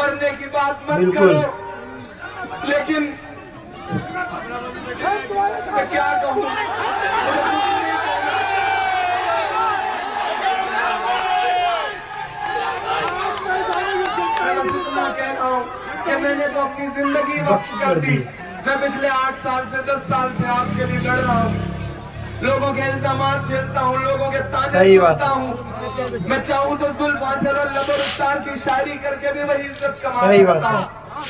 मरने की बात मत करो, लेकिन मैं क्या कहूँ, इतना कह रहा हूँ कि मैंने तो अपनी जिंदगी वक्फ कर दी। मैं पिछले 8 साल से 10 साल से आपके लिए लड़ रहा हूँ, लोगों के इल्जामात झेलता हूँ, लोगों के ताने सुनता हूँ। मैं चाहूँ तो जुल्फ़ और लबोरस्तार की शायरी करके भी वही इज्जत कमा सकता हूँ,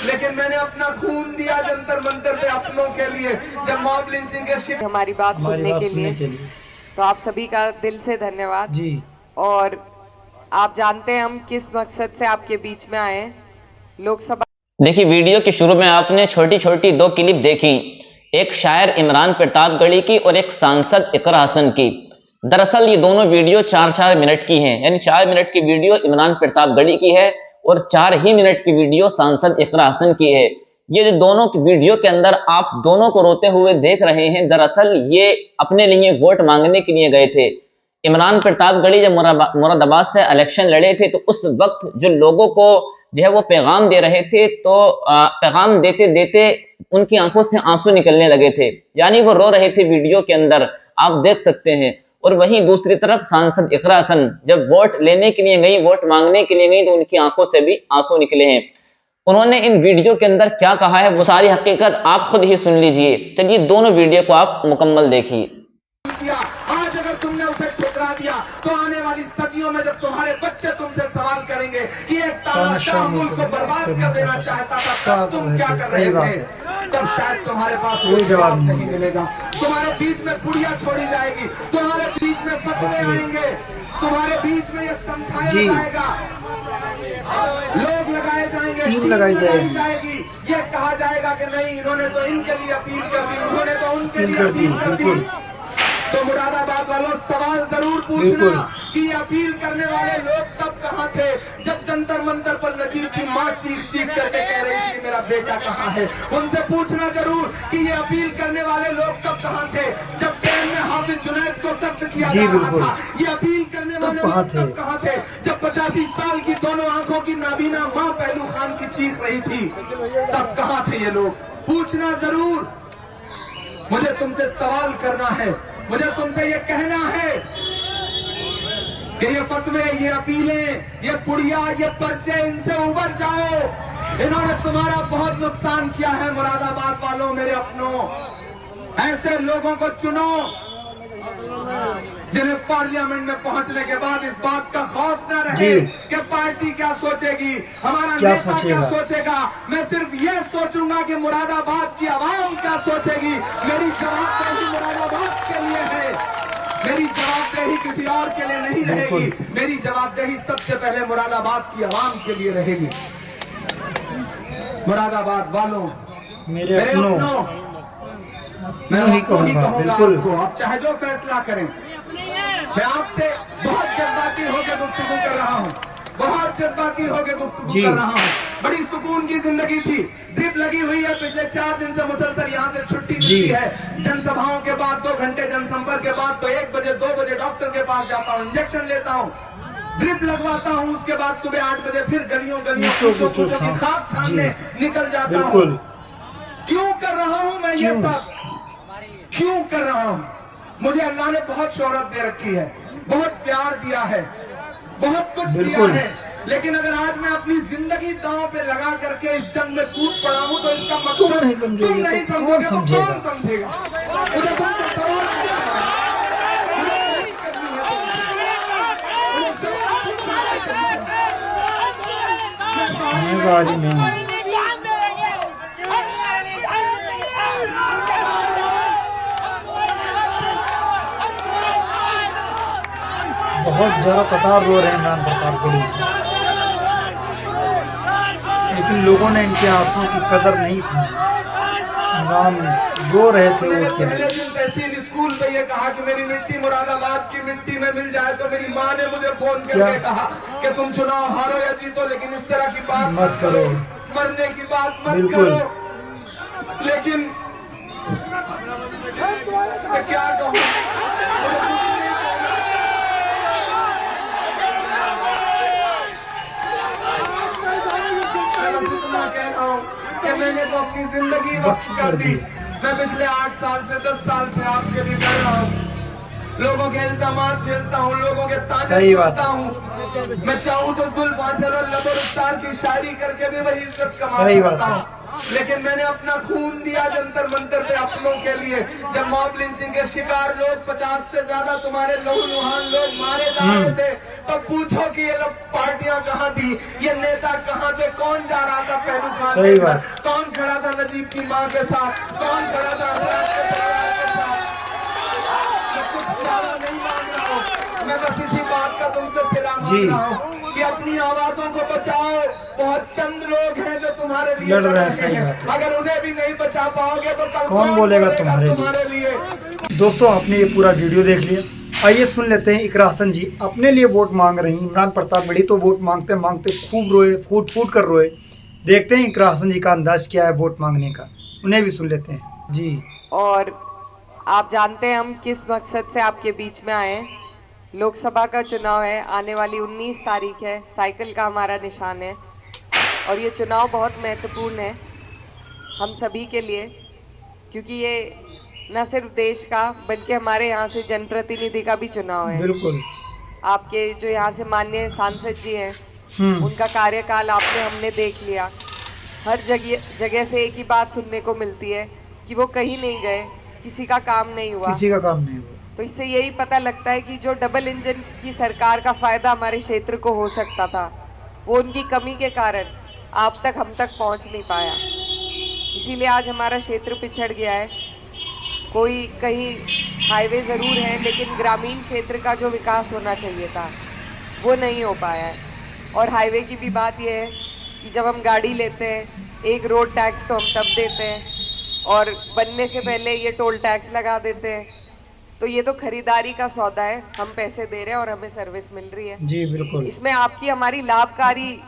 लेकिन मैंने अपना खून दिया जंतर मंतर पे अपनों के लिए। जब मॉब लिंचिंग के शिकार हमारी बात सुनने के लिए तो आप सभी का दिल से धन्यवाद जी। और आप जानते हैं हम किस मकसद से आपके बीच में आए हैं। लोकसभा देखिए, वीडियो के शुरू में आपने छोटी छोटी 2 क्लिप देखी, एक शायर इमरान प्रतापगढ़ी की और एक सांसद इकरा हसन की। दरअसल ये दोनों वीडियो 4-4 मिनट की हैं, यानी 4 मिनट की वीडियो इमरान प्रतापगढ़ी की है और 4 ही मिनट की वीडियो सांसद इकरा हसन की है। ये जो दोनों वीडियो के अंदर आप दोनों को रोते हुए देख रहे हैं, दरअसल ये अपने लिए वोट मांगने के लिए गए थे। इमरान प्रतापगढ़ी जब मुरादाबाद से इलेक्शन लड़े थे तो उस वक्त जो लोगों को जो है वो पैगाम दे रहे थे, तो पैगाम देते देते उनकी आंखों से आंसू निकलने लगे थे, यानी वो रो रहे थे वीडियो के अंदर, आप देख सकते हैं। और वहीं दूसरी तरफ सांसद इकरा हसन जब वोट लेने के लिए गई, वोट मांगने के लिए गई, तो उनकी आंखों से भी आंसू निकले हैं। उन्होंने इन वीडियो के अंदर क्या कहा है वो सारी हकीकत आप खुद ही सुन लीजिए। चलिए दोनों वीडियो को आप मुकम्मल देखिए। आज अगर तुमने उसे ठुकरा दिया तो आने वाली सदियों में जब तुम्हारे बच्चे तुमसे सवाल करेंगे कि एक तानाशाह मुल्क को बर्बाद कर देना चाहता था, तब तुम क्या कर रहे थे, तब शायद तुम्हारे पास कोई जवाब नहीं मिलेगा। तुम्हारे बीच में पुड़िया छोड़ी जाएगी, तुम्हारे बीच में फतवे आएंगे, तुम्हारे बीच में ये समझाया जाएगा, लोग लगाए जाएंगे, टीम लगाई जाएगी, ये कहा जाएगा कि नहीं इन्होंने तो इनके लिए अपील कर दी, उन्होंने तो उनके लिए अपील कर दी। तो मुरादाबाद वालों सवाल जरूर पूछना कि अपील करने वाले लोग तब कहां थे जब जंतर मंतर पर नजीब की मां चीख चीख करके कह रही थी मेरा बेटा कहां है। उनसे पूछना जरूर कि ये अपील करने वाले लोग तब कहां थे जब ट्रेन में हाफिज जुनैद को जब्त किया जा रहा था। ये अपील करने वाले लोग तब कहां थे जब 85 साल की दोनों आंखों की नाबीना मां पहलू खान की चीख रही थी, तब कहां थे ये लोग। पूछना जरूर। मुझे तुमसे सवाल करना है, मुझे तुमसे ये कहना है कि ये फतवे, ये अपीलें, ये पुड़िया, ये पर्चे, इनसे उबर जाओ। इन्होंने तुम्हारा बहुत नुकसान किया है मुरादाबाद वालों, मेरे अपनों। ऐसे लोगों को चुनो जिन्हें पार्लियामेंट में पहुंचने के बाद इस बात का खौफ न रहे कि पार्टी क्या सोचेगी, हमारा नेता क्या सोचेगा। मैं सिर्फ ये सोचूंगा कि मुरादाबाद की आवाम क्या सोचेगी। मेरी जवाबदेही मुरादाबाद के लिए है, मेरी जवाबदेही किसी और के लिए नहीं रहेगी। मेरी जवाबदेही सबसे पहले मुरादाबाद की आवाम के लिए रहेगी। मुरादाबाद वालों, मेरे अपनों, मैं ही कहूंगा आपको, आप चाहे जो फैसला करें। मैं आपसे बहुत जज्बाती होकर गुफ्तगू कर रहा हूँ, बहुत जज्बाती होकर गुफ्तगू कर रहा हूँ। बड़ी सुकून की जिंदगी थी, ड्रिप लगी हुई है, पिछले 4 दिन से मुसलसल यहाँ से छुट्टी मिलती है। जनसभाओं के बाद 2 घंटे जनसंपर्क के बाद तो 1 बजे 2 बजे डॉक्टर के पास जाता हूँ, इंजेक्शन लेता हूँ, ड्रिप लगवाता हूँ, उसके बाद सुबह 8 बजे फिर गलियों की खाक छानने निकल जाता हूँ। क्यों कर रहा हूँ मैं ये सब, क्यों कर रहा हूँ? मुझे अल्लाह ने बहुत शोहरत दे रखी है, बहुत प्यार दिया है, बहुत कुछ दिया है, लेकिन अगर आज मैं अपनी जिंदगी दांव पे लगा करके इस जंग में कूद पड़ा हूँ तो इसका मतलब तुम नहीं समझोगे तो कौन समझेगा। मुझे तुमसे सवाल नहीं, बहुत ज़्यादा कतार रो रहे हैं इमरान प्रतापगढ़ी, लेकिन लोगों ने इनके आंसुओं की कदर नहीं समझी। इमरान रो रहे थे। मैंने पहले दिन तहसील स्कूल में ये कहा कि मेरी मिट्टी मुरादाबाद की मिट्टी में मिल जाए, तो मेरी माँ ने मुझे फोन करके कहा कि तुम चुनाव हारो या जीतो, लेकिन इस तरह की बात मत करो, मरने की बात मत करो। लेकिन मैं क्या कहूँ, कि मैंने तो अपनी जिंदगी वक्फ कर दी। मैं पिछले 8 साल से 10 साल से आपके लिए कर रहा हूँ, लोगों के इल्जामात झेलता हूँ, लोगों के ताने सुनता हूँ। मैं चाहूँ तो जुल्फांचल और लबोरुख्तार की शायरी करके भी वही इज्जत कमा सकता हूँ, लेकिन मैंने अपना खून दिया जंतर मंतर पे अपनों के लिए। जब मॉब लिंचिंग के शिकार लोग 50 से ज्यादा तुम्हारे लहूलुहान लोग मारे जा रहे थे, तो पूछो कि ये लोग पार्टियां कहाँ थी, ये नेता कहाँ थे, कौन जा रहा था पहलू खान के साथ, कौन खड़ा था नजीब की माँ के साथ, कौन खड़ा था अनुराग के परिवार के साथ। मैं कुछ ज्यादा नहीं मांग रहा हूँ, मैं बस इसी बात का तुमसे सिला मांग रहा हूँ कि अपनी आवाजों को बचाओ। बहुत चंद लोग हैं जो तुम्हारे लिए लड़ रहे हैं, अगर उन्हें भी नहीं बचा पाओगे तो कल कौन बोलेगा तुम्हारे लिए। दोस्तों, आपने ये पूरा वीडियो देख लिया, आइए सुन लेते हैं इकरा हसन जी अपने लिए वोट मांग रही। इमरान प्रतापगढ़ी तो वोट मांगते मांगते खूब रोए, फूट फूट कर रोए। देखते हैं इकरा हसन जी का अंदाज क्या है वोट मांगने का, उन्हें भी सुन लेते हैं जी। और आप जानते हैं हम किस मकसद से आपके बीच में आए हैं। लोकसभा का चुनाव है, आने वाली 19 तारीख है, साइकिल का हमारा निशान है और ये चुनाव बहुत महत्वपूर्ण है हम सभी के लिए, क्योंकि ये न सिर्फ देश का बल्कि हमारे यहाँ से जनप्रतिनिधि का भी चुनाव है। बिल्कुल। आपके जो यहाँ से माननीय सांसद जी हैं, उनका कार्यकाल हमने देख लिया। हर जगह से एक ही बात सुनने को मिलती है कि वो कहीं नहीं गए, किसी का काम नहीं हुआ। तो इससे यही पता लगता है कि जो डबल इंजन की सरकार का फायदा हमारे क्षेत्र को हो सकता था, वो उनकी कमी के कारण आप तक हम तक पहुंच नहीं पाया। इसीलिए आज हमारा क्षेत्र पिछड़ गया है। कोई कहीं हाईवे ज़रूर है, लेकिन ग्रामीण क्षेत्र का जो विकास होना चाहिए था वो नहीं हो पाया है। और हाईवे की भी बात यह है कि जब हम गाड़ी लेते हैं, एक रोड टैक्स तो हम तब देते हैं और बनने से पहले ये टोल टैक्स लगा देते हैं। तो ये तो खरीदारी का सौदा है, हम पैसे दे रहे हैं और हमें सर्विस मिल रही है जी। बिल्कुल। इसमें आपकी हमारी लाभकारी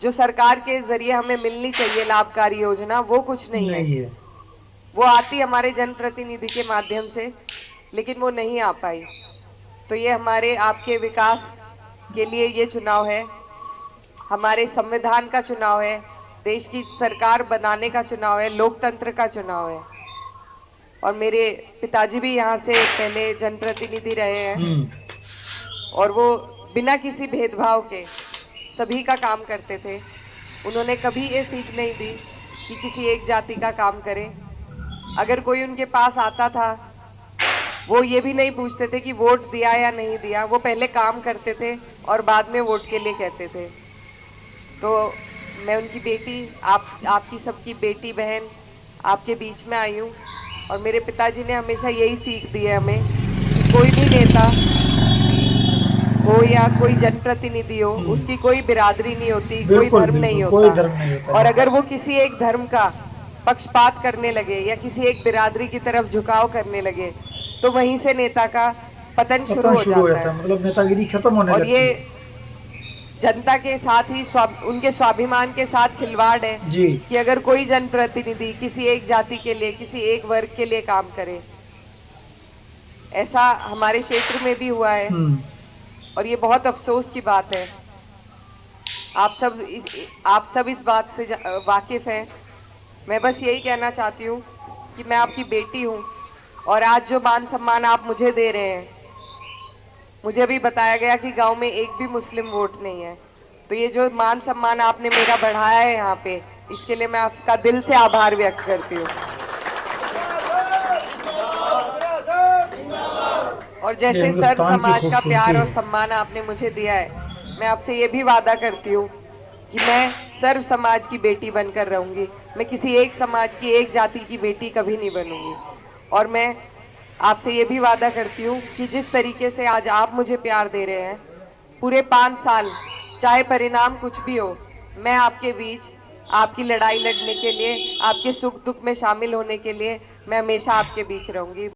जो सरकार के जरिए हमें मिलनी चाहिए लाभकारी योजना, वो कुछ नहीं है। वो आती हमारे जनप्रतिनिधि के माध्यम से, लेकिन वो नहीं आ पाई। तो ये हमारे आपके विकास के लिए ये चुनाव है, हमारे संविधान का चुनाव है, देश की सरकार बनाने का चुनाव है, लोकतंत्र का चुनाव है। और मेरे पिताजी भी यहाँ से पहले जनप्रतिनिधि रहे हैं और वो बिना किसी भेदभाव के सभी का काम करते थे। उन्होंने कभी ये सीख नहीं दी कि किसी एक जाति का काम करें। अगर कोई उनके पास आता था, वो ये भी नहीं पूछते थे कि वोट दिया या नहीं दिया, वो पहले काम करते थे और बाद में वोट के लिए कहते थे। तो मैं उनकी बेटी, आपकी सबकी बेटी बहन आपके बीच में आई हूँ और मेरे पिताजी ने हमेशा यही सीख दी है हमें कि कोई भी नेता हो या कोई जनप्रतिनिधि हो, उसकी कोई बिरादरी नहीं होती, कोई धर्म नहीं होता। और अगर वो किसी एक धर्म का पक्षपात करने लगे या किसी एक बिरादरी की तरफ झुकाव करने लगे, तो वहीं से नेता का पतन शुरू हो जाता है। मतलब नेतागिरी खत्म होने लगती है। और ये जनता के साथ ही उनके स्वाभिमान के साथ खिलवाड़ है जी। कि अगर कोई जनप्रतिनिधि किसी एक जाति के लिए, किसी एक वर्ग के लिए काम करे। ऐसा हमारे क्षेत्र में भी हुआ है और ये बहुत अफसोस की बात है। आप सब इस बात से वाकिफ हैं। मैं बस यही कहना चाहती हूँ कि मैं आपकी बेटी हूँ और आज जो मान सम्मान आप मुझे दे रहे हैं, मुझे भी बताया गया कि गांव में एक भी मुस्लिम वोट नहीं है। तो ये जो मान सम्मान आपने मेरा बढ़ाया है यहाँ पे, इसके लिए मैं आपका दिल से आभार व्यक्त करती हूँ। और जैसे सर्व समाज का प्यार और सम्मान आपने मुझे दिया है, मैं आपसे ये भी वादा करती हूँ कि मैं सर्व समाज की बेटी बनकर रहूंगी। मैं किसी एक समाज की, एक जाति की बेटी कभी नहीं बनूंगी। और मैं आपसे ये भी वादा करती हूँ कि जिस तरीके से आज आप मुझे प्यार दे रहे हैं, पूरे 5 साल चाहे परिणाम कुछ भी हो, मैं आपके बीच आपकी लड़ाई लड़ने के लिए, आपके सुख दुख में शामिल होने के लिए मैं हमेशा आपके बीच रहूंगी।